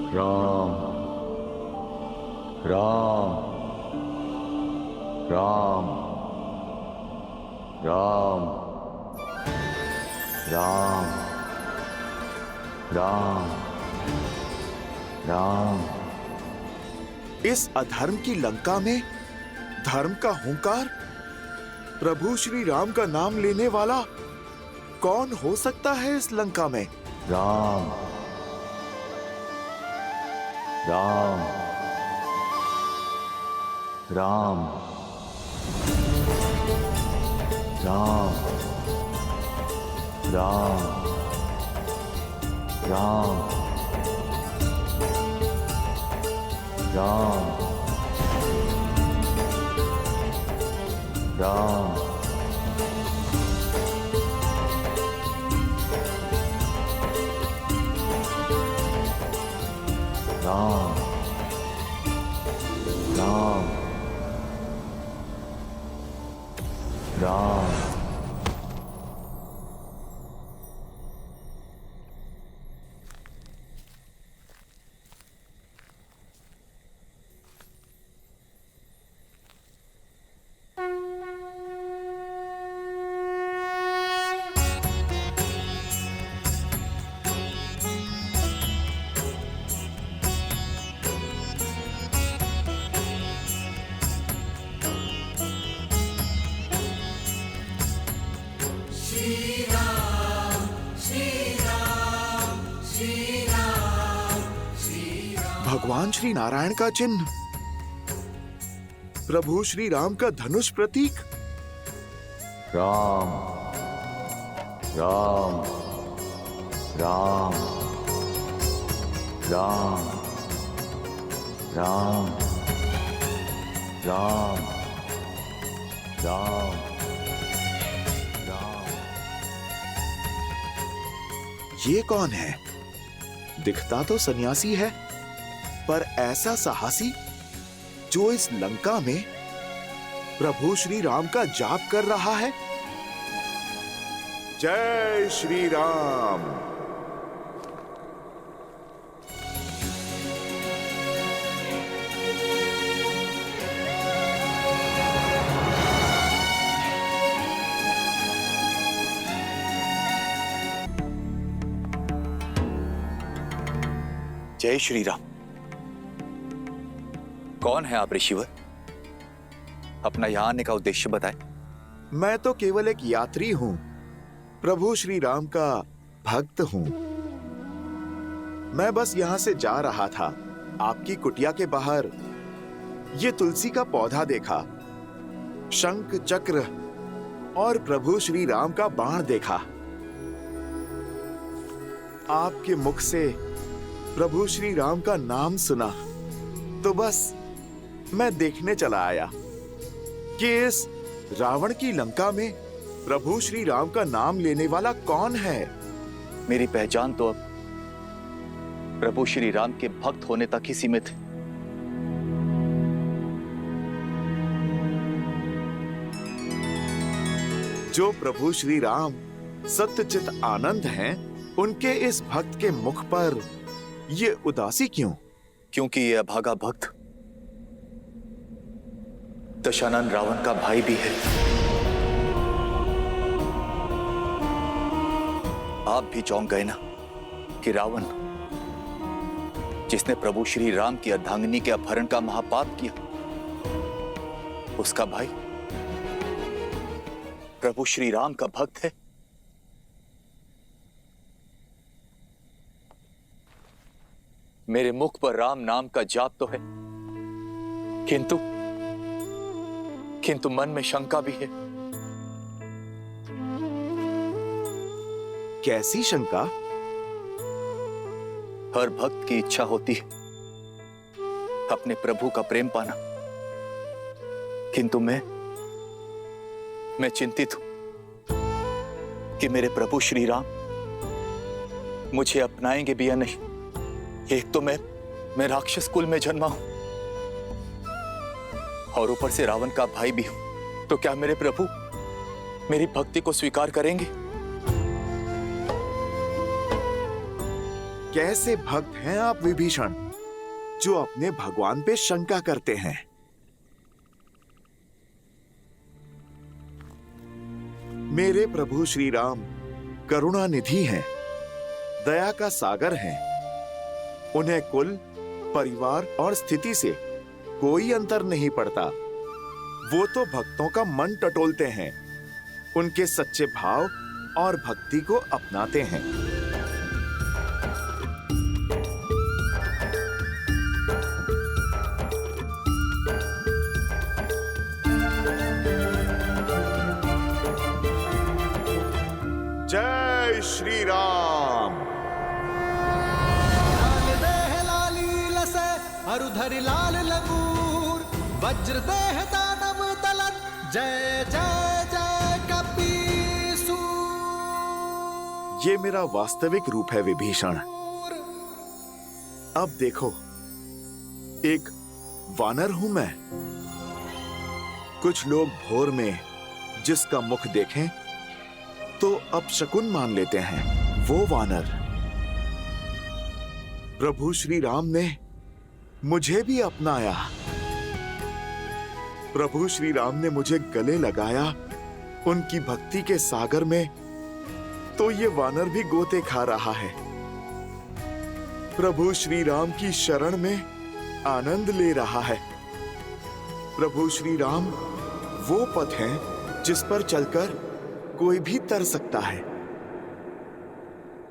राम राम राम राम राम राम राम। इस अधर्म की लंका में धर्म का हुंकार, प्रभु श्री राम का नाम लेने वाला कौन हो सकता है इस लंका में? राम राम राम राम राम राम राम राम राम राम राम। भगवान श्री नारायण का चिन्ह, प्रभु श्री राम का धनुष प्रतीक। राम राम राम राम राम राम राम राम। ये कौन है? दिखता तो सन्यासी है, पर ऐसा साहसी जो इस लंका में प्रभु श्री राम का जाप कर रहा है। जय श्री राम। जय श्री राम। कौन है आप ऋषिवर? अपना यहां आने का उद्देश्य बताएं। मैं तो केवल एक यात्री हूं, प्रभु श्री राम का भक्त हूं। मैं बस यहां से जा रहा था, आपकी कुटिया के बाहर ये तुलसी का पौधा देखा, शंख चक्र और प्रभु श्री राम का बाण देखा। आपके मुख से प्रभु श्री राम का नाम सुना, तो बस मैं देखने चला आया कि इस रावण की लंका में प्रभु श्री राम का नाम लेने वाला कौन है। मेरी पहचान तो अब प्रभु श्री राम के भक्त होने तक ही सीमित है। जो प्रभु श्री राम सत्यचित आनंद हैं, उनके इस भक्त के मुख पर ये उदासी क्यों? क्योंकि ये अभागा भक्त दशानन रावण का भाई भी है। आप भी चौंक गए ना कि रावण, जिसने प्रभु श्री राम की अर्धांगिनी के अपहरण का महापाप किया, उसका भाई प्रभु श्री राम का भक्त है। मेरे मुख पर राम नाम का जाप तो है, किंतु मन में शंका भी है। कैसी शंका? हर भक्त की इच्छा होती है अपने प्रभु का प्रेम पाना, किंतु मैं चिंतित हूं कि मेरे प्रभु श्री राम मुझे अपनाएंगे भी या नहीं। एक तो मैं राक्षस कुल में जन्मा हूं और ऊपर से रावण का भाई भी हूं, तो क्या मेरे प्रभु मेरी भक्ति को स्वीकार करेंगे? कैसे भक्त हैं आप विभीषण, जो अपने भगवान पे शंका करते हैं। मेरे प्रभु श्री राम करुणा निधि हैं, दया का सागर हैं। उन्हें कुल, परिवार और स्थिति से कोई अंतर नहीं पड़ता। वो तो भक्तों का मन टटोलते हैं, उनके सच्चे भाव और भक्ति को अपनाते हैं। जय श्री राम। लाल देह लाली लसे अरुधरि लाल लगूर, वज्र देह दानव दलन, जय जय जय कपीसूर। ये मेरा वास्तविक रूप है विभीषण। अब देखो, एक वानर हूं मैं। कुछ लोग भोर में जिसका मुख देखें तो अपशकुन मान लेते हैं, वो वानर। प्रभु श्री राम ने मुझे भी अपनाया। प्रभु श्री राम ने मुझे गले लगाया उनकी भक्ति के सागर में, तो ये वानर भी गोते खा रहा है। प्रभु श्री राम की शरण में आनंद ले रहा है। प्रभु श्री राम वो पथ हैं जिस पर चलकर कोई भी तर सकता है,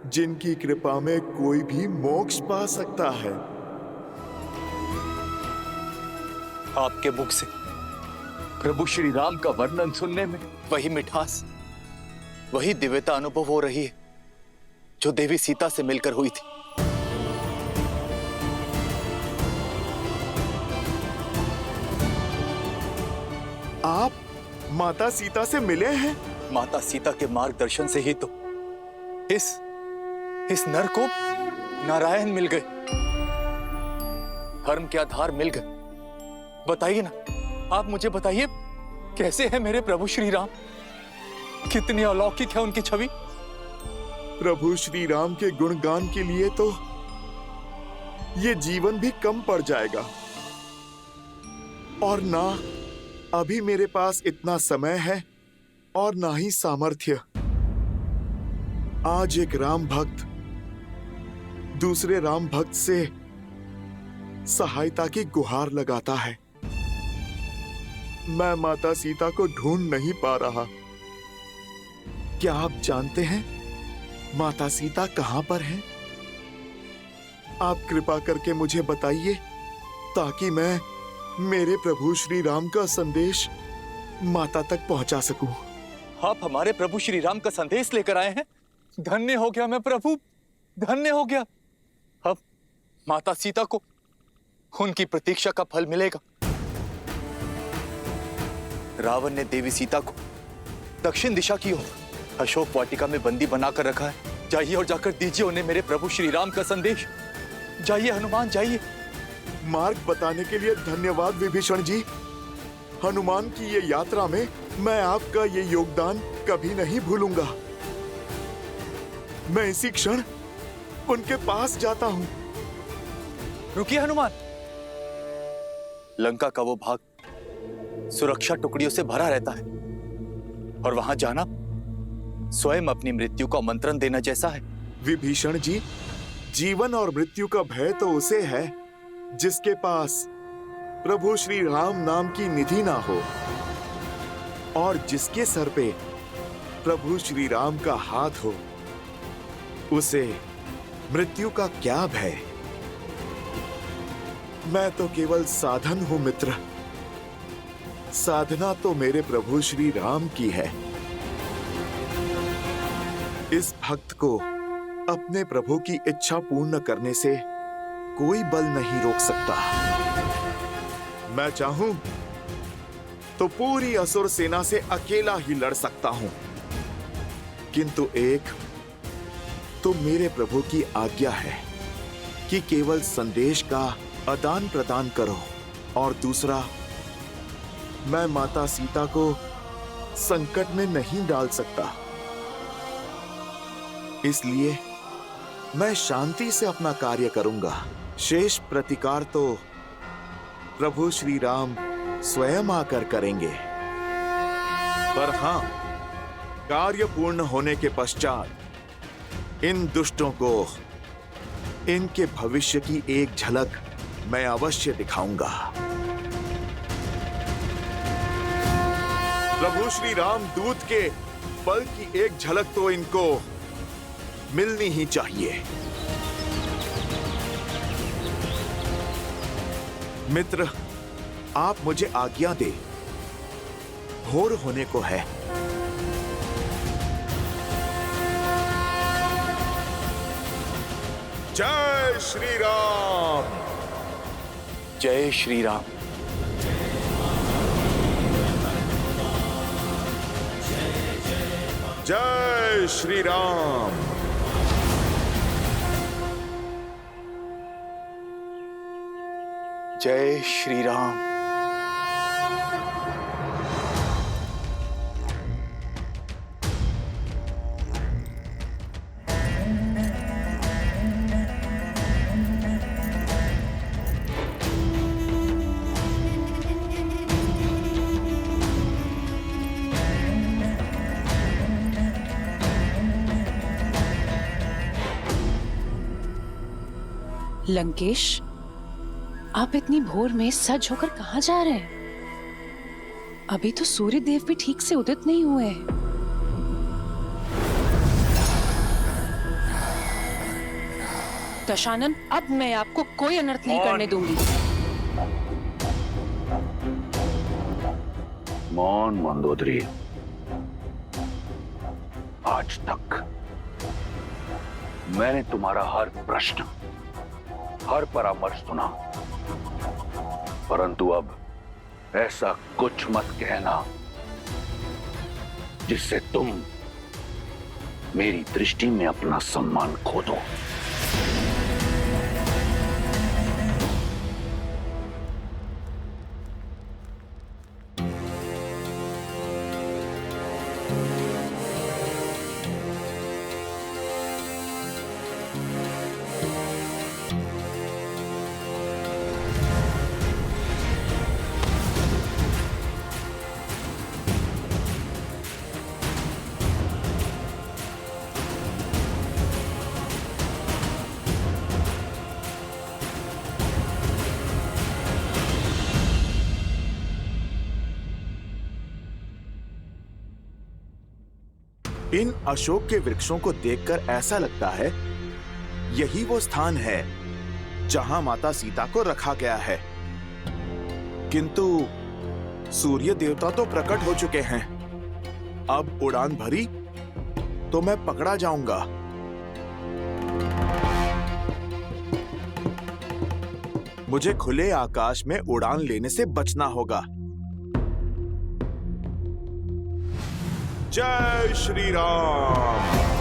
जिनकी कृपा में कोई भी मोक्ष पा सकता है। आपके मुख से प्रभु श्री राम का वर्णन सुनने में वही मिठास, वही दिव्यता अनुभव हो रही है जो देवी सीता से मिलकर हुई थी। आप माता सीता से मिले हैं? माता सीता के मार्गदर्शन से ही तो इस नर को नारायण मिल गए, धर्म के आधार मिल गए। बताइए ना, आप मुझे बताइए, कैसे है मेरे प्रभु श्री राम? कितनी अलौकिक है उनकी छवि। प्रभु श्री राम के गुणगान के लिए तो ये जीवन भी कम पड़ जाएगा, और ना अभी मेरे पास इतना समय है और ना ही सामर्थ्य। आज एक राम भक्त दूसरे राम भक्त से सहायता की गुहार लगाता है। मैं माता सीता को ढूंढ नहीं पा रहा। क्या आप जानते हैं माता सीता कहां पर हैं? आप कृपा करके मुझे बताइए, ताकि मैं मेरे प्रभु श्री राम का संदेश माता तक पहुंचा सकूं। आप हमारे प्रभु श्री राम का संदेश लेकर आए हैं। धन्य हो गया मैं प्रभु, धन्य हो गया। अब माता सीता को उनकी प्रतीक्षा का फल मिलेगा। रावण ने देवी सीता को दक्षिण दिशा की ओर अशोक वाटिका में बंदी बनाकर रखा है। जाइए और जाकर दीजिए उन्हें मेरे प्रभु श्री राम का संदेश। जाइए हनुमान, जाइए। मार्ग बताने के लिए धन्यवाद विभीषण जी। हनुमान की ये यात्रा में मैं आपका ये योगदान कभी नहीं भूलूंगा। मैं इसी क्षण उनके पास जाता हूं। रुकिए हनुमान। लंका का वो भाग सुरक्षा टुकड़ियों से भरा रहता है, और वहां जाना स्वयं अपनी मृत्यु को आमंत्रण देना जैसा है। विभीषण जी, जीवन और मृत्यु का भय तो उसे है जिसके पास प्रभु श्री राम नाम की निधि ना हो, और जिसके सर पे प्रभु श्री राम का हाथ हो, उसे मृत्यु का क्या भय। मैं तो केवल साधन हूं मित्र। साधना तो मेरे प्रभु श्री राम की है। इस भक्त को अपने प्रभु की इच्छा पूर्ण करने से कोई बल नहीं रोक सकता। मैं चाहूं तो पूरी असुर सेना से अकेला ही लड़ सकता हूं, किंतु एक तो मेरे प्रभु की आज्ञा है कि केवल संदेश का आदान प्रदान करो, और दूसरा, मैं माता सीता को संकट में नहीं डाल सकता। इसलिए मैं शांति से अपना कार्य करूंगा। शेष प्रतिकार तो प्रभु श्री राम स्वयं आकर करेंगे। पर हां, कार्य पूर्ण होने के पश्चात इन दुष्टों को इनके भविष्य की एक झलक मैं अवश्य दिखाऊंगा। प्रभु श्री राम दूत के बल की एक झलक तो इनको मिलनी ही चाहिए। मित्र, आप मुझे आज्ञा दे, भोर होने को है। जय श्री राम। जय श्री राम। जय श्री राम। जय श्री राम। लंकेश, आप इतनी भोर में सज होकर कहां जा रहे हैं? अभी तो सूर्य देव भी ठीक से उदित नहीं हुए हैं। दशानन, अब मैं आपको कोई अनर्थ नहीं करने दूंगी। मौन मंदोदरी, आज तक मैंने तुम्हारा हर प्रश्न, हर परामर्श सुना, परंतु अब ऐसा कुछ मत कहना जिससे तुम मेरी दृष्टि में अपना सम्मान खो दो। इन अशोक के वृक्षों को देखकर ऐसा लगता है यही वो स्थान है जहां माता सीता को रखा गया है। किंतु सूर्य देवता तो प्रकट हो चुके हैं। अब उड़ान भरी तो मैं पकड़ा जाऊंगा। मुझे खुले आकाश में उड़ान लेने से बचना होगा। जय श्री राम।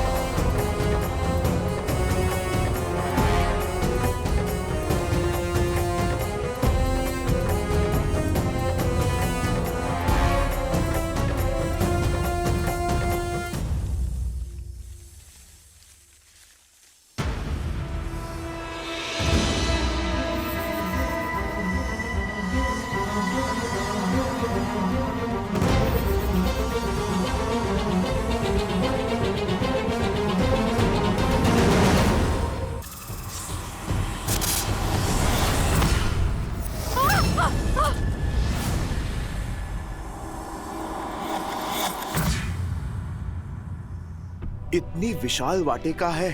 इतनी विशाल वाटिका है,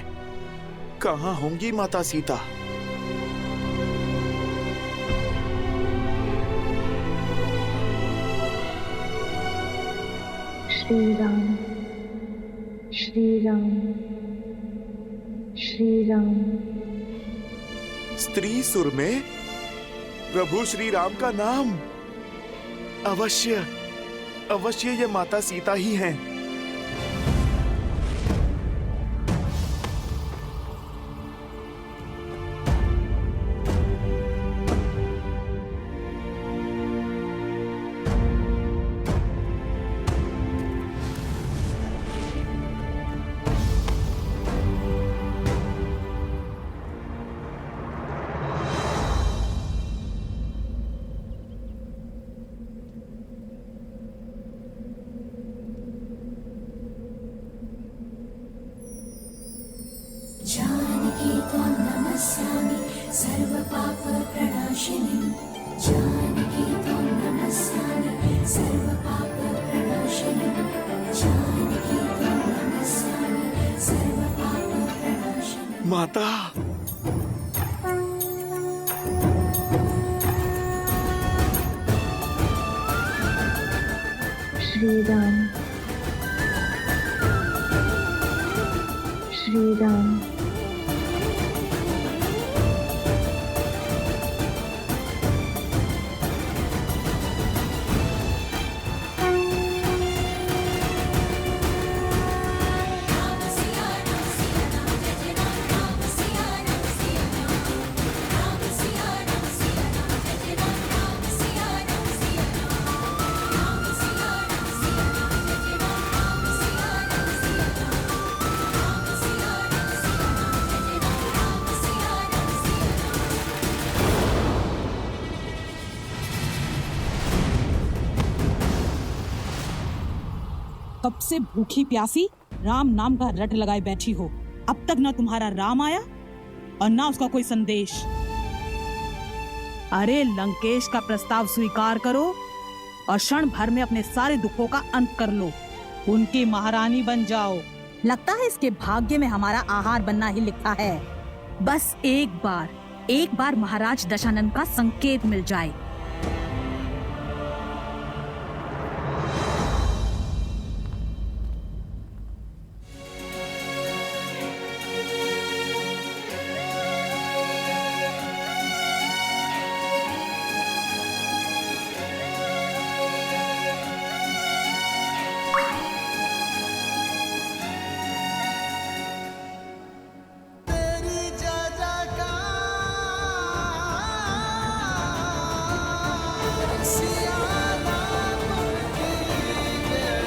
कहां होंगी माता सीता? श्री राम, श्री राम, श्री राम। स्त्री सुर में प्रभु श्री राम का नाम। अवश्य अवश्य ये माता सीता ही हैं। सर्वपापप्रणाशिनी जानकी त्वं नमस्यामि सर्वपापप्रणाशिनी जानकी त्वं नमस्यामि सर्वपापप्रणाशिनी। माता, श्री राम, श्री राम, कब से भूखी प्यासी राम नाम का रट लगाए बैठी हो। अब तक ना तुम्हारा राम आया और ना उसका कोई संदेश। अरे लंकेश का प्रस्ताव स्वीकार करो और क्षण भर में अपने सारे दुखों का अंत कर लो, उनकी महारानी बन जाओ। लगता है इसके भाग्य में हमारा आहार बनना ही लिखा है। बस एक बार महाराज दशानन का संकेत मिल जाए। तेरी जय जयकार सिया राम की जय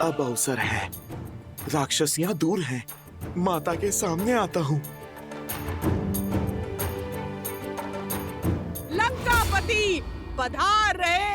अब अवसर है। राक्षसियां दूर हैं। माता के सामने आता हूँ। लंकापति पधार रहे हैं।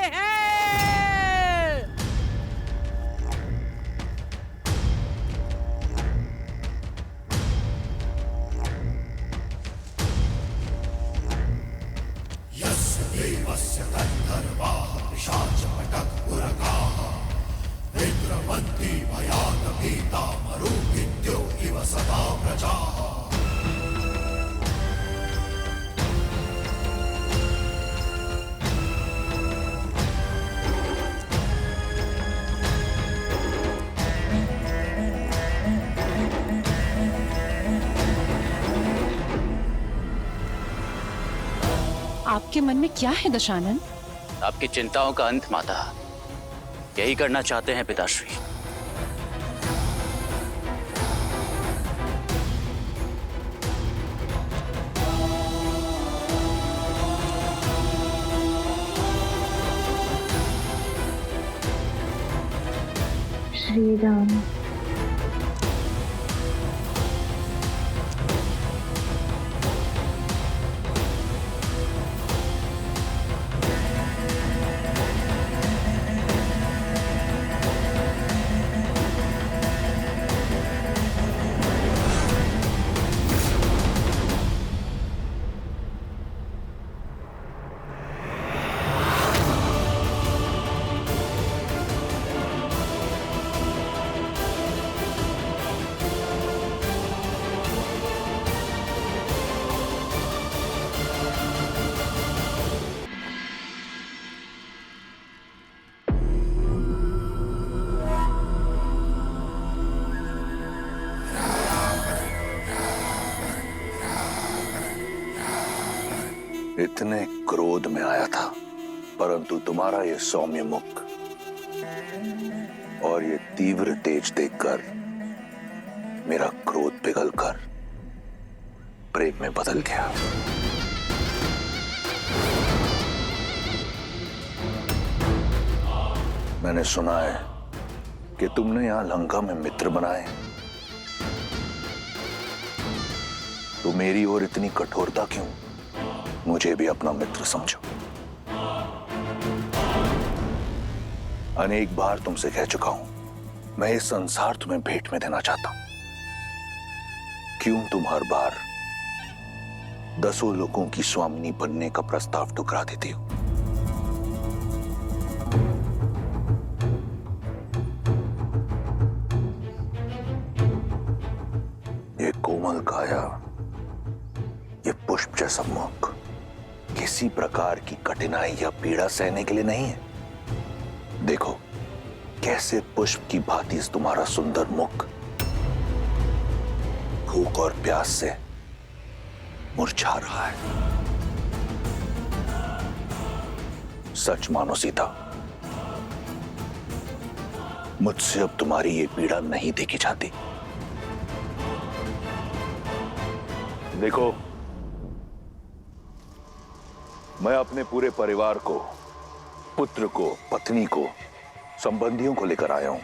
आपके मन में क्या है दशानन? आपकी चिंताओं का अंत माता, यही करना चाहते हैं पिताश्री। श्री राम, इतने क्रोध में आया था, परंतु तुम्हारा ये सौम्य मुख और ये तीव्र तेज देखकर मेरा क्रोध पिघलकर प्रेम में बदल गया। मैंने सुना है कि तुमने यहां लंका में मित्र बनाए, तो मेरी ओर इतनी कठोरता क्यों? मुझे भी अपना मित्र समझो। अनेक बार तुमसे कह चुका हूं, मैं ये संसार तुम्हें भेंट में देना चाहता हूं। क्यों तुम हर बार 10 लोगों की स्वामिनी बनने का प्रस्ताव ठुकरा देती हो? ये कोमल काया, ये पुष्प जैसा मुख किसी प्रकार की कठिनाई या पीड़ा सहने के लिए नहीं है। देखो कैसे पुष्प की भांति तुम्हारा सुंदर मुख भूख और प्यास से मुरझा रहा है। सच मानो सीता, मुझसे अब तुम्हारी ये पीड़ा नहीं देखी जाती। देखो, मैं अपने पूरे परिवार को, पुत्र को, पत्नी को, संबंधियों को लेकर आया हूं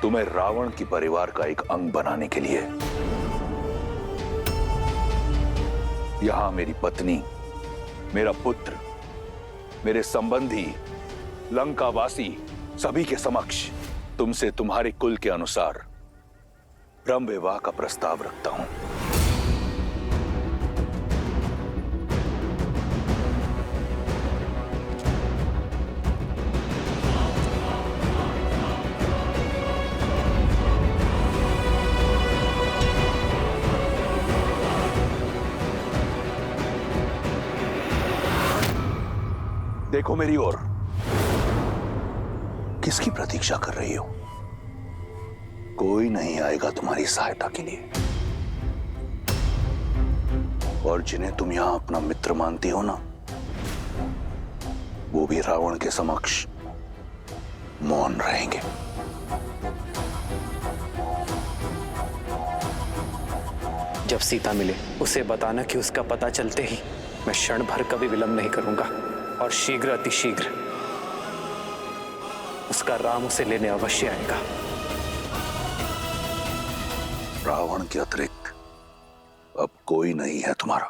तुम्हें रावण की परिवार का एक अंग बनाने के लिए। यहां मेरी पत्नी, मेरा पुत्र, मेरे संबंधी, लंकावासी सभी के समक्ष तुमसे तुम्हारे कुल के अनुसार ब्रह्म विवाह का प्रस्ताव रखता हूं। देखो मेरी ओर, किसकी प्रतीक्षा कर रही हो? कोई नहीं आएगा तुम्हारी सहायता के लिए, और जिन्हें तुम यहां अपना मित्र मानती हो ना, वो भी रावण के समक्ष मौन रहेंगे। जब सीता मिले उसे बताना कि उसका पता चलते ही मैं क्षण भर का भी विलंब नहीं करूंगा, और शीघ्र अतिशीघ्र उसका राम उसे लेने अवश्य आएगा। रावण के अतिरिक्त अब कोई नहीं है तुम्हारा।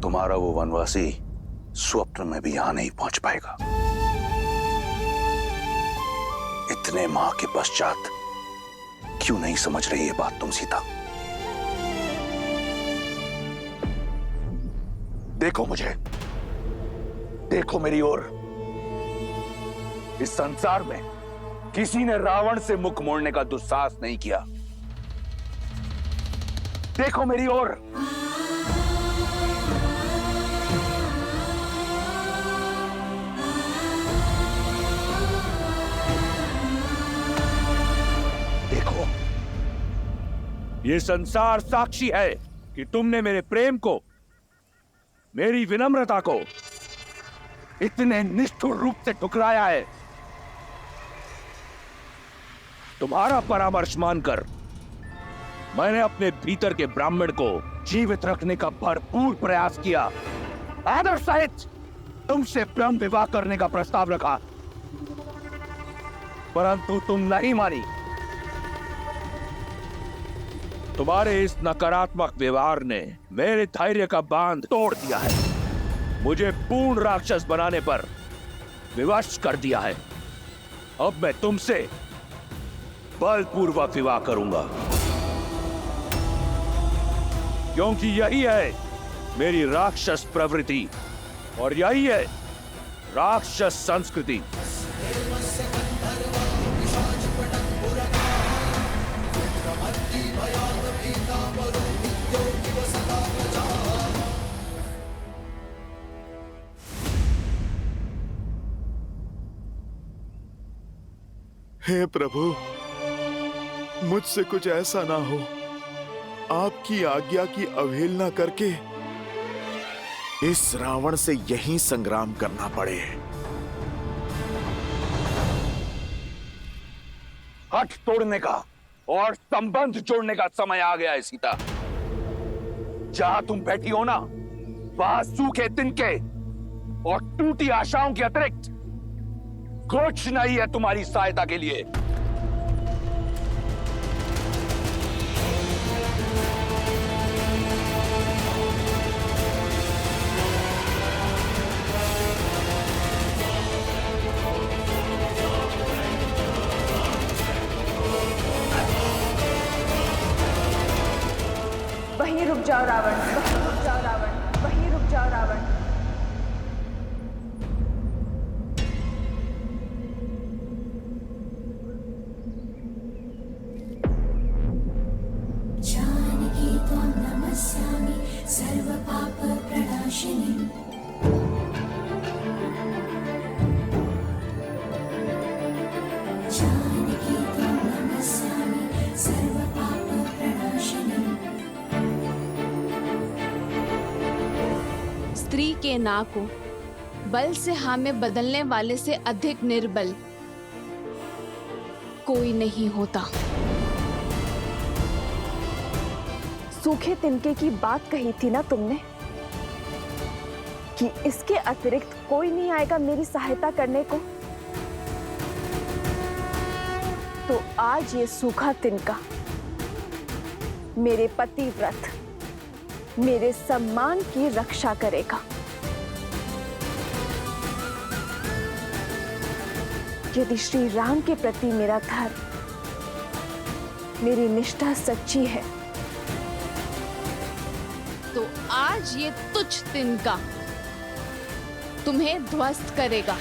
तुम्हारा वो वनवासी स्वप्न में भी यहां नहीं पहुंच पाएगा। इतने माह के पश्चात क्यों नहीं समझ रही ये बात तुम सीता? देखो मुझे, देखो मेरी ओर। इस संसार में किसी ने रावण से मुख मोड़ने का दुस्साहस नहीं किया। देखो मेरी ओर। देखो, ये संसार साक्षी है कि तुमने मेरे प्रेम को, मेरी विनम्रता को इतने निष्ठुर रूप से ठुकराया है। तुम्हारा परामर्श मानकर मैंने अपने भीतर के ब्राह्मण को जीवित रखने का भरपूर प्रयास किया। आदर सहित तुमसे ब्रह्म विवाह करने का प्रस्ताव रखा, परंतु तुम नहीं मानी। तुम्हारे इस नकारात्मक व्यवहार ने मेरे धैर्य का बांध तोड़ दिया है, मुझे पूर्ण राक्षस बनाने पर विवश कर दिया है। अब मैं तुमसे बलपूर्वक विवाह करूंगा, क्योंकि यही है मेरी राक्षस प्रवृत्ति और यही है राक्षस संस्कृति। हे प्रभु, मुझसे कुछ ऐसा ना हो, आपकी आज्ञा की अवहेलना करके इस रावण से यहीं संग्राम करना पड़े। हठ तोड़ने का और संबंध जोड़ने का समय आ गया है सीता। जहां तुम बैठी हो ना, वहां सूखे तिनके और टूटी आशाओं के अतिरिक्त कुछ नहीं है तुम्हारी सहायता के लिए। वहीं रुक जाओ रावण, वहीं रुक जाओ रावण, वहीं रुक जाओ रावण। जानकी त्वां नमस्यामि सर्वपापप्रणाशिनीम्। जानकी त्वां नमस्यामि सर्वपापप्रणाशिनीम्। स्त्री के ना को बल से हाँ में बदलने वाले से अधिक निर्बल कोई नहीं होता। सूखे तिनके की बात कही थी ना तुमने कि इसके अतिरिक्त कोई नहीं आएगा मेरी सहायता करने को। तो आज ये सूखा तिनका मेरे पतिव्रत, मेरे सम्मान की रक्षा करेगा। यदि श्री राम के प्रति मेरा धर्म, मेरी निष्ठा सच्ची है, तो आज ये तुच्छ तिनका तुम्हें ध्वस्त करेगा।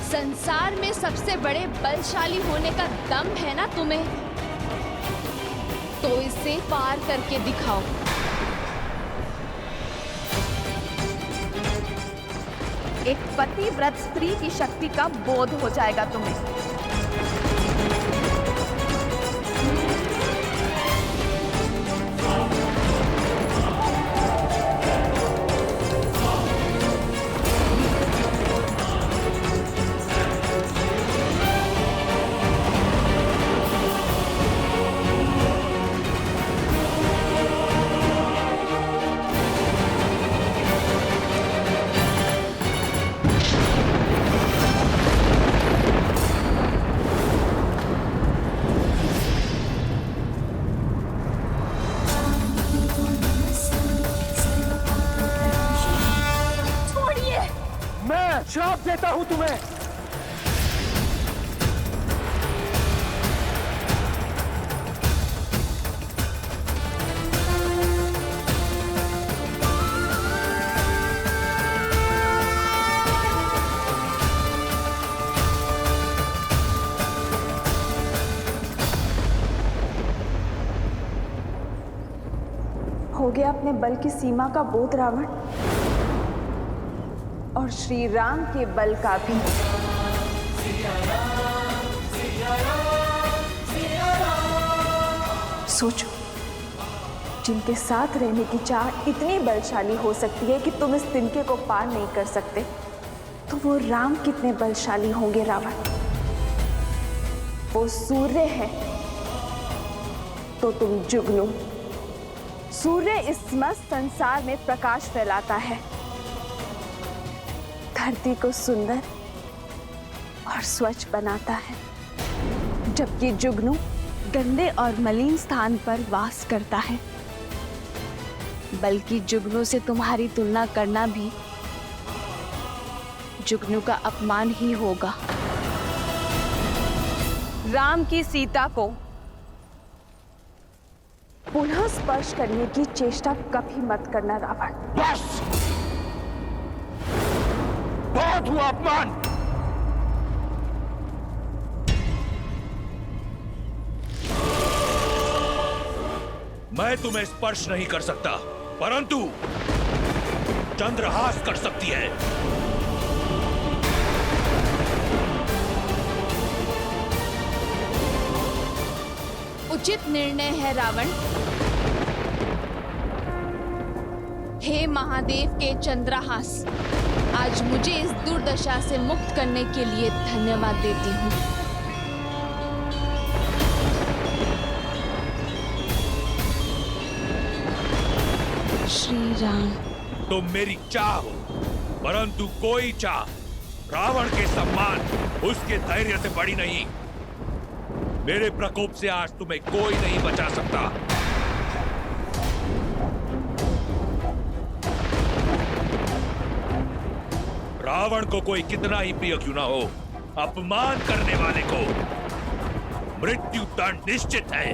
संसार में सबसे बड़े बलशाली होने का दम है ना तुम्हें, तो इसे पार करके दिखाओ। एक पतिव्रत स्त्री की शक्ति का बोध हो जाएगा तुम्हें। श्राप देता हूं तुम्हें। हो गया अपने बल की सीमा का बोध रावण, और श्री राम के बल का भी। सोचो, जिनके साथ रहने की चाह इतनी बलशाली हो सकती है कि तुम इस तिनके को पार नहीं कर सकते, तो वो राम कितने बलशाली होंगे रावण। वो सूर्य है तो तुम जुगनू। सूर्य इस मस्त संसार में प्रकाश फैलाता है, धरती को सुंदर और स्वच्छ बनाता है, जबकि जुगनू गंदे और मलिन स्थान पर वास करता है। बल्कि जुगनू से तुम्हारी तुलना करना भी जुगनू का अपमान ही होगा। राम की सीता को पुनः स्पर्श करने की चेष्टा कभी मत करना रावण। बस, बहुत हुआ अपमान। मैं तुम्हें स्पर्श नहीं कर सकता, परंतु चंद्रहास कर सकती है। उचित निर्णय है रावण। हे महादेव के चंद्रहास, आज मुझे इस दुर्दशा से मुक्त करने के लिए धन्यवाद देती हूँ। श्री राम। तुम मेरी चाह हो, परंतु कोई चाह रावण के सम्मान, उसके धैर्य से बड़ी नहीं। मेरे प्रकोप से आज तुम्हें कोई नहीं बचा सकता। रावण को कोई कितना ही प्रिय क्यों ना हो, अपमान करने वाले को मृत्यु दंड निश्चित है।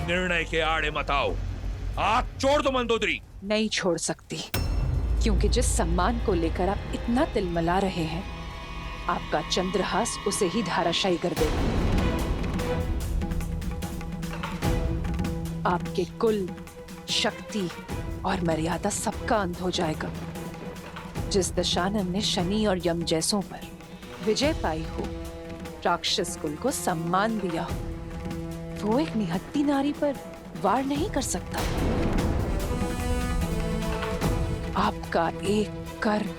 निर्णय के आड़े मत आओ। हाथ छोड़ दो मंदोदरी। नहीं छोड़ सकती, क्योंकि जिस सम्मान को लेकर आप इतना तिलमिला रहे हैं, आपका चंद्रहास उसे ही धाराशायी कर देगा। आपके कुल, शक्ति और मर्यादा सबका अंत हो जाएगा। जिस दशानन ने शनि और यम जैसों पर विजय पाई हो, राक्षस कुल को सम्मान दिया हो, वो एक निहत्ती नारी पर वार नहीं कर सकता। आपका एक कर्म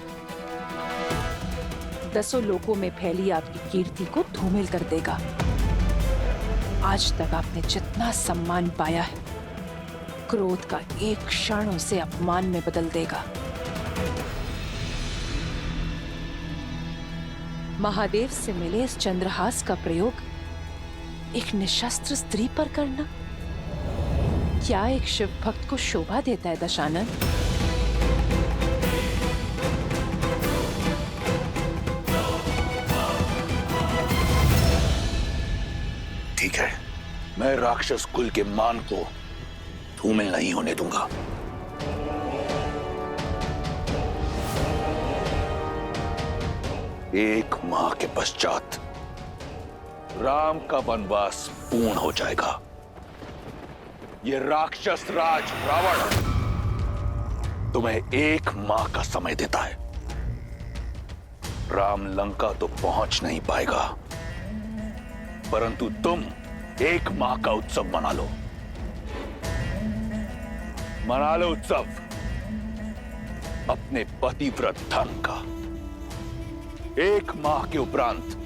दसों लोकों में फैली आपकी कीर्ति को धूमिल कर देगा। आज तक आपने जितना सम्मान पाया है, क्रोध का एक क्षण उसे अपमान में बदल देगा। महादेव से मिले इस चंद्रहास का प्रयोग एक निशस्त्र स्त्री पर करना क्या एक शिव भक्त को शोभा देता है दशानन? ठीक है, मैं राक्षस कुल के मान को धूमिल नहीं होने दूंगा। एक माह के पश्चात राम का वनवास पूर्ण हो जाएगा। ये राक्षस राज रावण तुम्हें एक माह का समय देता है। राम लंका तो पहुंच नहीं पाएगा, परंतु तुम एक माह का उत्सव मना लो। मना लो उत्सव अपने पतिव्रत धर्म का। एक माह के उपरांत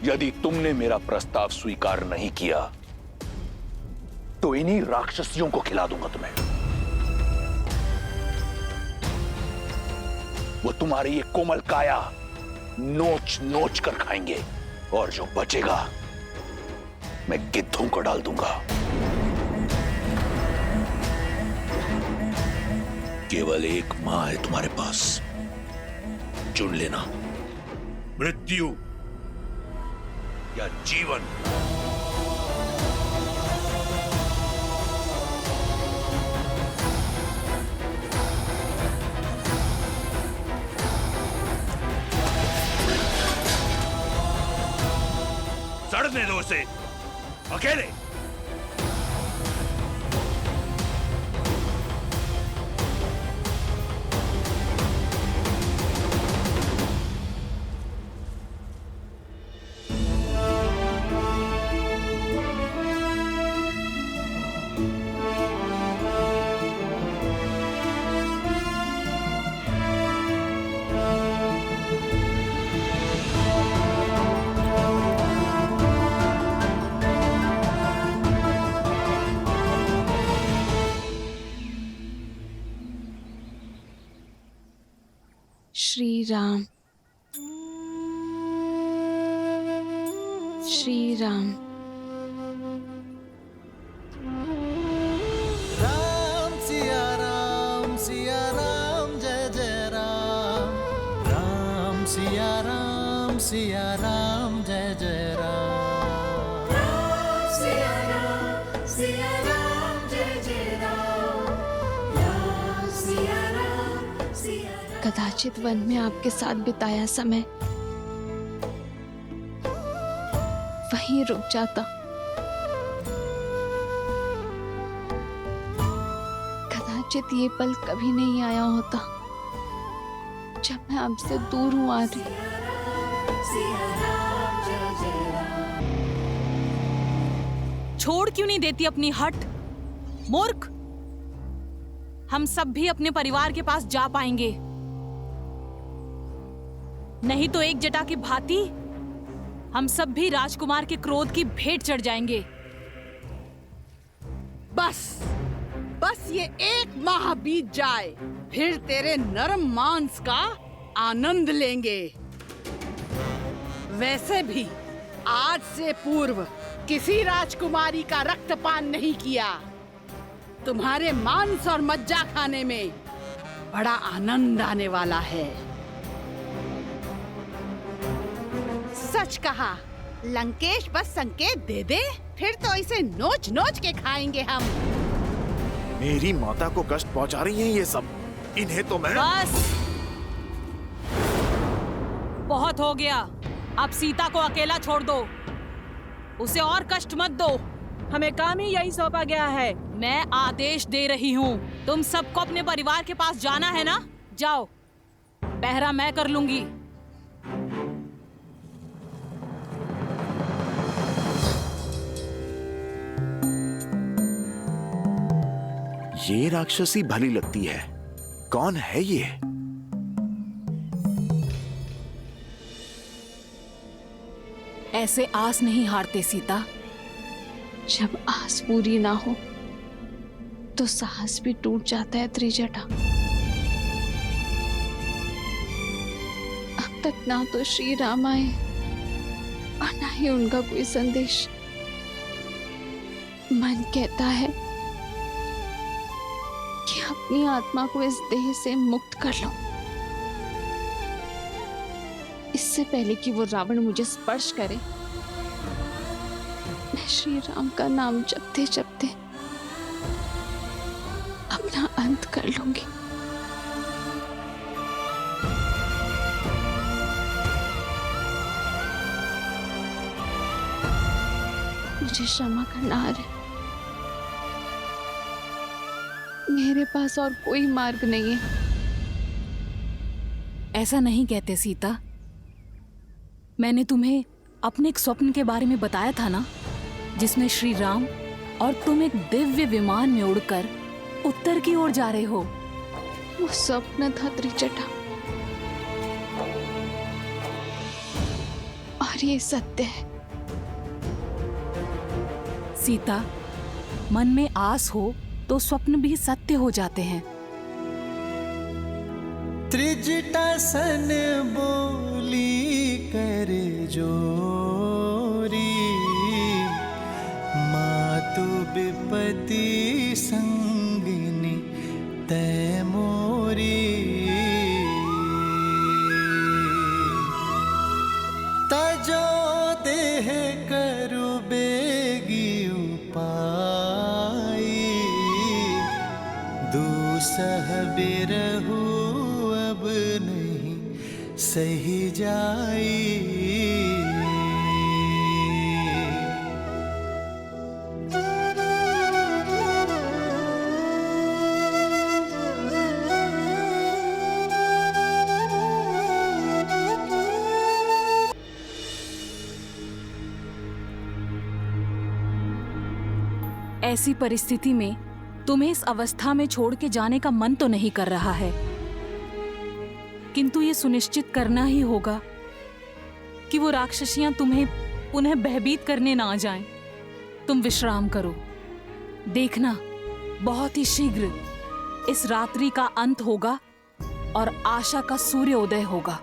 यदि तुमने मेरा प्रस्ताव स्वीकार नहीं किया तो इन्हीं राक्षसियों को खिला दूंगा तुम्हें। वो तुम्हारी ये कोमल काया नोच नोच कर खाएंगे, और जो बचेगा मैं गिद्धों को डाल दूंगा। केवल एक माह है तुम्हारे पास, चुन लेना, मृत्यु या जीवन। सड़ने दो उसे अकेले। श्री राम, श्री राम। राम सिया राम जय जय राम। राम सिया राम जय जय राम। सिया राम जय जय राम, राम सिया राम सिया राम। कदाचित वन में आपके साथ बिताया समय वहीं रुक जाता। कदाचित ये पल कभी नहीं आया होता जब मैं आपसे दूर हूं आ रही। छोड़ क्यों नहीं देती अपनी हट, मूर्ख। हम सब भी अपने परिवार के पास जा पाएंगे, नहीं तो एक जटा की भांति हम सब भी राजकुमार के क्रोध की भेंट चढ़ जाएंगे। बस बस ये 1 माह बीत जाए, फिर तेरे नरम मांस का आनंद लेंगे। वैसे भी आज से पूर्व किसी राजकुमारी का रक्तपान नहीं किया। तुम्हारे मांस और मज्जा खाने में बड़ा आनंद आने वाला है। सच कहा, लंकेश बस संकेत दे दे, फिर तो इसे नोच नोच के खाएंगे हम। मेरी माता को कष्ट पहुंचा रही हैं ये सब, इन्हें तो मैं। बस बहुत हो गया, अब सीता को अकेला छोड़ दो, उसे और कष्ट मत दो। हमें काम ही यही सौंपा गया है। मैं आदेश दे रही हूँ, तुम सबको अपने परिवार के पास जाना है ना, जाओ, पहरा मैं कर लूंगी। ये राक्षसी भली लगती है, कौन है ये? ऐसे आस नहीं हारते सीता। जब आस पूरी ना हो तो साहस भी टूट जाता है त्रिजटा। अब तक ना तो श्री राम आए और ना ही उनका कोई संदेश। मन कहता है कि अपनी आत्मा को इस देह से मुक्त कर लो, इससे पहले कि वो रावण मुझे स्पर्श करे। मैं श्री राम का नाम जपते जपते अपना अंत कर लूंगी। मुझे क्षमा करना है, मेरे पास और कोई मार्ग नहीं है। ऐसा नहीं कहते सीता, मैंने तुम्हें अपने एक स्वप्न के बारे में बताया था ना, जिसमें श्री राम और तुम एक दिव्य विमान में उड़कर उत्तर की ओर जा रहे हो। वो स्वप्न था त्रिजटा, और ये सत्य है। सीता, मन में आस हो तो स्वप्न भी सत्य हो जाते हैं। त्रिजटा सन बोली कर जोरी, मातु विपति संगिनी तैमोरी। तजो देह करु बेगी उपाई, दूसह बिरहु अब नहीं सही जाई। ऐसी परिस्थिति में तुम्हें इस अवस्था में छोड़ के जाने का मन तो नहीं कर रहा है, किंतु ये सुनिश्चित करना ही होगा कि वो राक्षसियां तुम्हें पुनः भयभीत करने ना जाएं। तुम विश्राम करो, देखना बहुत ही शीघ्र इस रात्रि का अंत होगा और आशा का सूर्योदय होगा।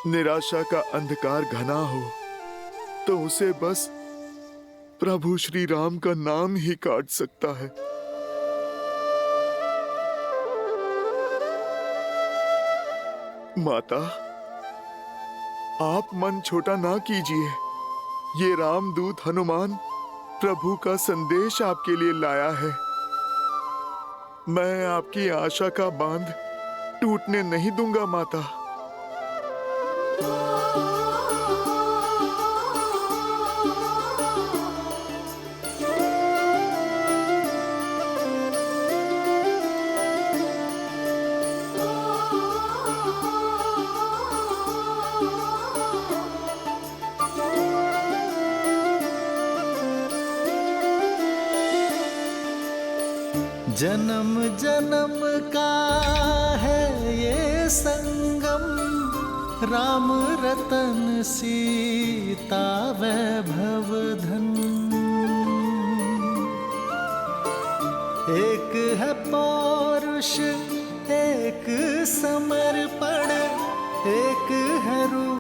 निराशा का अंधकार घना हो तो उसे बस प्रभु श्री राम का नाम ही काट सकता है। माता, आप मन छोटा ना कीजिए। ये रामदूत हनुमान प्रभु का संदेश आपके लिए लाया है। मैं आपकी आशा का बांध टूटने नहीं दूंगा माता। जन्म जन्म का है ये संगम, राम रतन सीता वैभव धन। एक है पौरुष एक समर्पण,